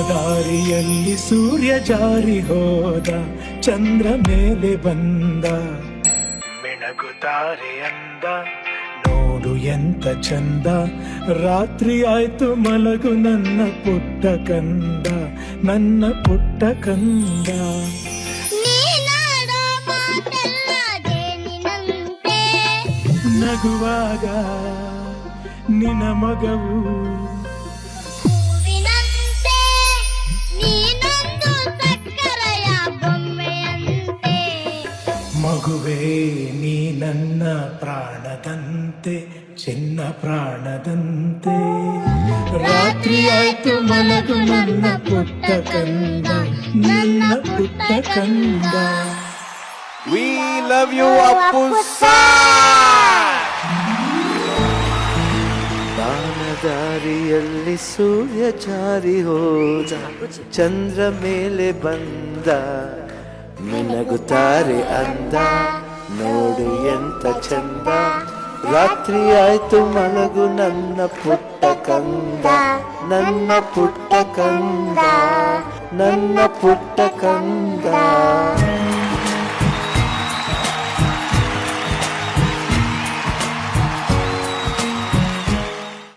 ದಾರಿಯಲ್ಲಿ ಸೂರ್ಯ ಜಾರಿ ಹೋದ, ಚಂದ್ರ ಮೇಲೆ ಬಂದ, ಮಿಣಗುತ್ತಾರೆ ಅಂದ, ನೋಡು ಎಂತ ಚಂದ. ರಾತ್ರಿ ಆಯ್ತು ಮಲಗು ನನ್ನ ಪುಟ್ಟ ಕಂದ, ನನ್ನ ಪುಟ್ಟ ಕಂದ. ನಗುವಾಗ ನಿನ ಮಗವು ಮಗುವೇ ನೀ ನನ್ನ ಪ್ರಾಣದಂತೆ, ಚಿನ್ನ ಪ್ರಾಣದಂತೆ. ರಾತ್ರಿ ಆಯ್ತು ಮಲಗು ನನ್ನ ಪುಟ್ಟ ಕಂದ, ನನ್ನ ಪುಟ್ಟ ಕಂದ. We love you, Appu sir. ದಾರಿಯಲ್ಲಿ ಸೂರ್ಯ ಜಾರಿ ಹೋದ, ಚಂದ್ರ ಮೇಲೆ ಬಂದ, ಮಿಣಗುತ್ತಾರೆ ಅಂದ, ನೋಡು ಎಂತ ಚಂದ. ರಾತ್ರಿ ಆಯ್ತು ಮಲಗು ನನ್ನ ಪುಟ್ಟ ಕಂದ, ನನ್ನ ಪುಟ್ಟ ಕಂದ, ನನ್ನ ಪುಟ್ಟ ಕಂದ.